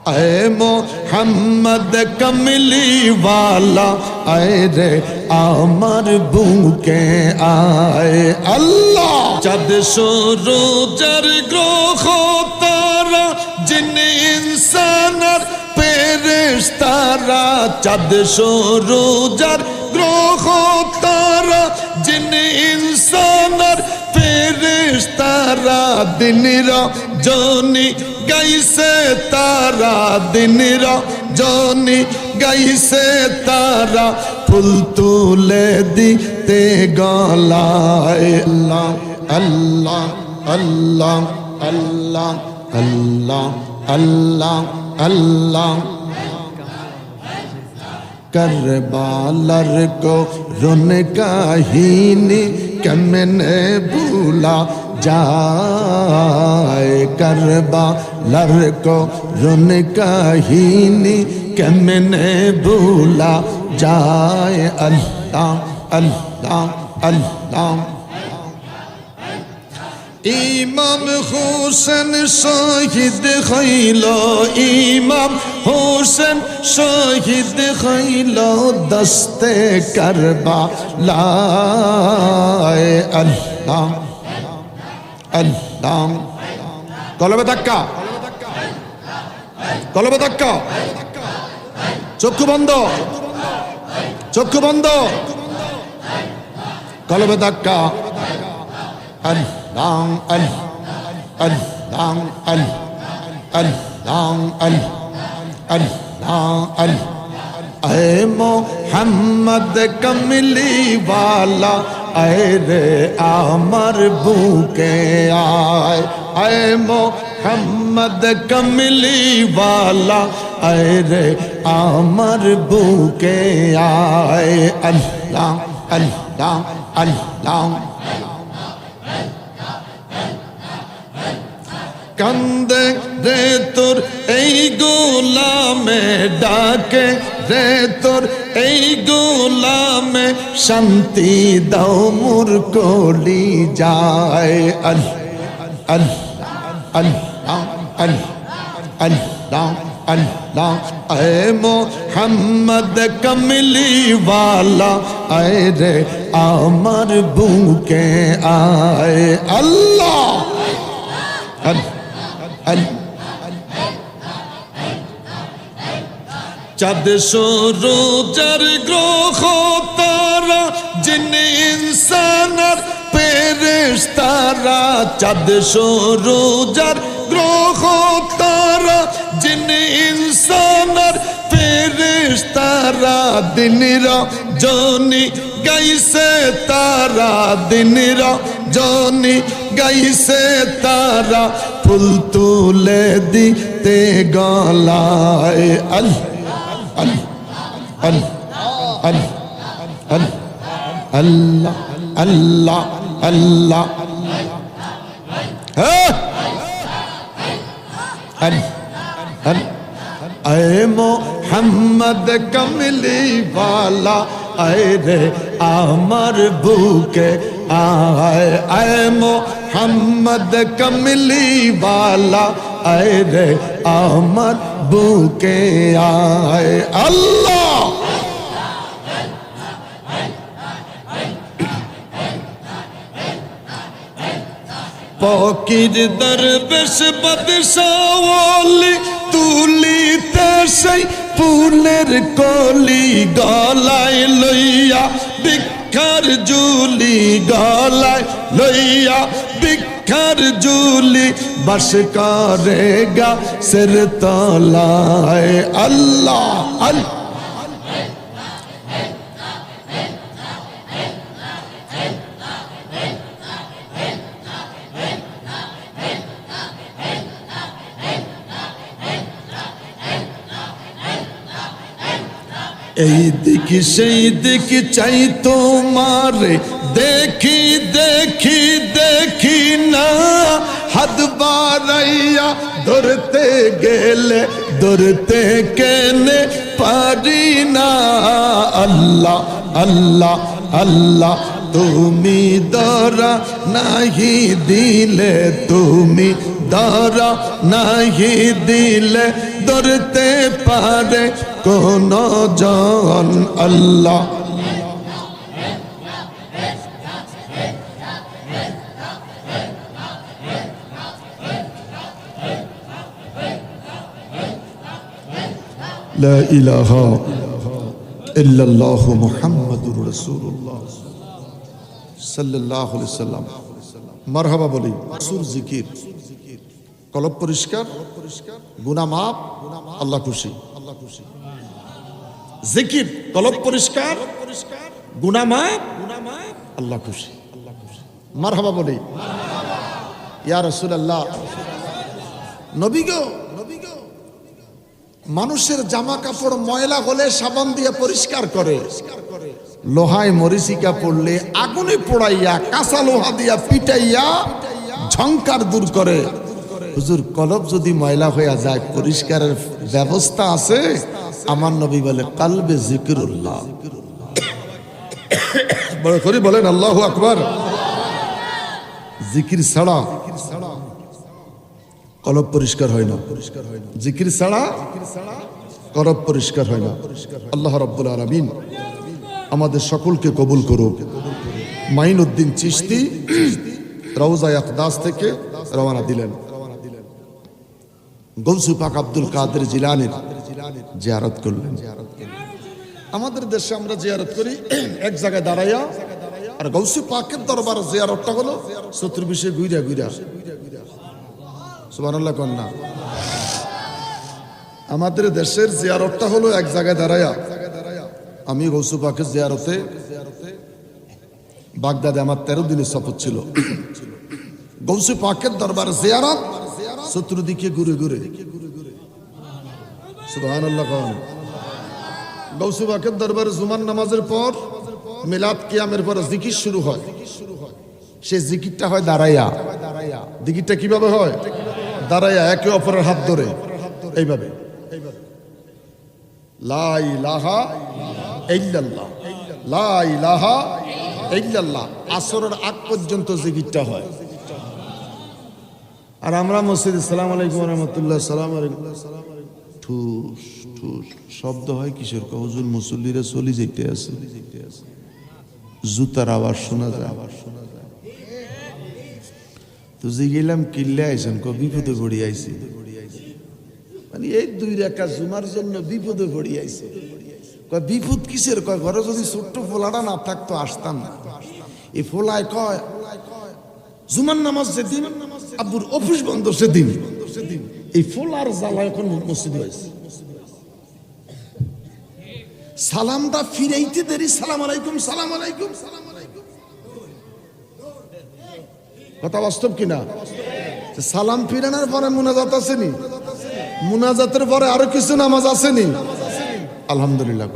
ऐ मोहम्मद कमली वाला आए रे আমার বুকে আয় আল্লাহ চাঁদ সূরজের গ্রহ তারা জিন ইনসান আর ফেরেশতারা চাঁদ সূরজের গ্রহ তারা জিন ইনসান আর ফেরেশতারা দিন রজনী গাইছে তারা দিন রজনী গাইছে তারা ফুল তুলে দিতে গলায় আল্লাহ আল্লাহ আল্লাহ আল্লাহ আল্লাহ আল্লাহ আল্লাহ करबालर को रुन काहिनी कमने भूला जाए करबालर को रुन काहिनी कमने भूला जाए अल्लाह अल्लाह अल्लाह इमाम हुसैन शहीद खैलो इमाम हुसैन शहीद खैलो दस्ते करबला अल्लाह अल्लाह कलबे धक्का चक्षु बंद कलबे धक्का अल्लाह अल्लाह अल्लाह अल्लाह ऐ मोहम्मद कमली वाला ऐ रे আমার বুকে आए ऐ मोहम्मद कमली वाला ऐ रे আমার বুকে आए अल्लाह अल्लाह अल्लाह कंदे रे तोर এই গোলামে ডাকে রে তোর এই গোলামে শান্তি দাও মোর কলি যায় আল্লাহ আল্লাহ আল্লাহ अल्लाह ऐ मोहम्मद कमली वाला ऐ रे আমার বুকে आए अल्लाह চাঁদ সূরজের গ্রহ তারা জিন ইনসান আর ফেরেশতারা চাঁদ সূরজের গ্রহ তারা জিন ইনসান আর ফেরেশতারা দিন রজনী গাইছে তারা দিন রজনী গাইছে তারা ফুল তুলে দিতে গলায় আল্লাহ अल्लाह अल्लाह अल्लाह ऐ मोहम्मद कमली वाला ऐ रे আমার বুকে आए ऐ मोहम्मद कमली वाला ऐ रे আমার বুকে आए अल्लाह ফকির দরবেশ বাদশাহ ওলি তুলিতে সেই ফুলের কলি গলায় লইয়া ভিক্ষার ঝুলি গলায় লইয়া ভিক্ষার ঝুলি বাস করে গাছের তলায় আল্লাহ আল্লাহ এই দিক সেই দিক চাই তোমারে দেখি দেখি দেখি না হাত বাড়াইয়া ধরতে গেলে ধরতে কেনে পারি না আল্লাহ আল্লাহ আল্লাহ তুমি ধরা নাহি দিলে তুমি ধরা নাহি দিলে ধরতে পারে কোন জন আল্লাহ লা ইলাহা ইল্লাল্লাহু মুহাম্মাদুর রাসূলুল্লাহ সাল্লাল্লাহু আলাইহি সাল্লাম। মারহাবা বলি। সুর জিকির, কলব পরিষ্কার, গুনাহ মাফ, আল্লাহ খুশি। জিকির, কলব পরিষ্কার, গুনাহ মাফ, আল্লাহ খুশি। মারহাবা বলি। ইয়া রাসূলুল্লাহ, নবী গো, মানুষের জামা কাপড় ময়লা হলে সাবান দিয়ে পরিষ্কার করে, লোহায় মরিচিকা পড়লে আগুনে পোড়াইয়া কাঁচা লোহা দিয়া পিটাইয়া ঝংকার দূর করে। হুজুর, কলব যদি ময়লা হয়ে যায় পরিষ্কারের ব্যবস্থা আছে? আমার নবী বলে কালবে জিকিরুল্লাহ। বড় করে বলেন আল্লাহু আকবার। জিকির ছাড়া কলব পরিষ্কার হয় না, জিকির ছাড়া কলব পরিষ্কার হয় না। আল্লাহ রাব্বুল আলামিন আমাদের সকলকে কবুল করুক। মাইনুদ্দিন চিশতি রওজায়ে আকদাস থেকে রওনা দিলেন। গৌসে পাক আব্দুল কাদের জিলানীর জিয়ারত করলেন। আমাদের দেশে আমরা জিয়ারত করি এক জায়গায় দাঁড়াইয়া, আর গৌসে পাকের দরবার জিয়ারতটা হলো চতুর্বিশে ঘুরা ঘুরা। সুবহানাল্লাহ কন্যা। আমাদের দেশের জিয়ারতটা হলো এক জায়গায় দাঁড়াইয়া। আমি গৌসে পাকের জিয়ারতে বাগদাদে আমার 13 দিনের সফর ছিল। গৌসে পাকের দরবার জিয়ারত চতুর্দিকে ঘুরে ঘুরে। সুবহানাল্লাহ কন। গৌসে পাকের দরবারে জুমার নামাজের পর মিলাদ কিয়ামের পর জিকির শুরু হয়। সেই জিকিরটা হয় দাঁড়াইয়া। জিকিরটা কিভাবে হয়? দাঁড়াইয়া, একে অপরের হাত ধরে এইভাবে, লা ইলাহা ইল্লাল্লাহ, লা ইলাহা ইল্লাল্লাহ। আসরের আগ পর্যন্ত জিকিরটা হয়। আর আমরা মসজিদে আসসালামু আলাইকুম ওয়া রাহমাতুল্লাহ, সালাম আলাইকুম, ঠুস ঠুস শব্দ হয় কিসের? হুজুর মুসল্লিরা চলে যেতে আছে, জুতার আওয়াজ শোনা যায়। তো যে গেলাম কিল্লে আইছেন, বিপদে পড়ি আইছি। মানে এই 2 রাকাত জুমার জন্য বিপদে পড়ি আইছে। বিপদ কিসের? ঘরে যদি ছোট্ট ফোলাটা না থাকতো আসতাম না। এই ফোলায় কয় জুমার নামাজ যেদিন আব্বুর অফিস বন্ধ সেদিন এই ফোলার জ্বালা এখন মসজিদে হয়েছে। সালামটা ফিরাইতে দেরি, সালাম আলাইকুম, সালাম আলাইকুম, সালাম আলাইকুম। কথা বাস্তব কিনা? সালাম ফিরানোর পরে মুনাজাত আসেনি, মুনাজাতের পরে আরো কিছু নামাজ আসেনি। আলহামদুলিল্লাহ।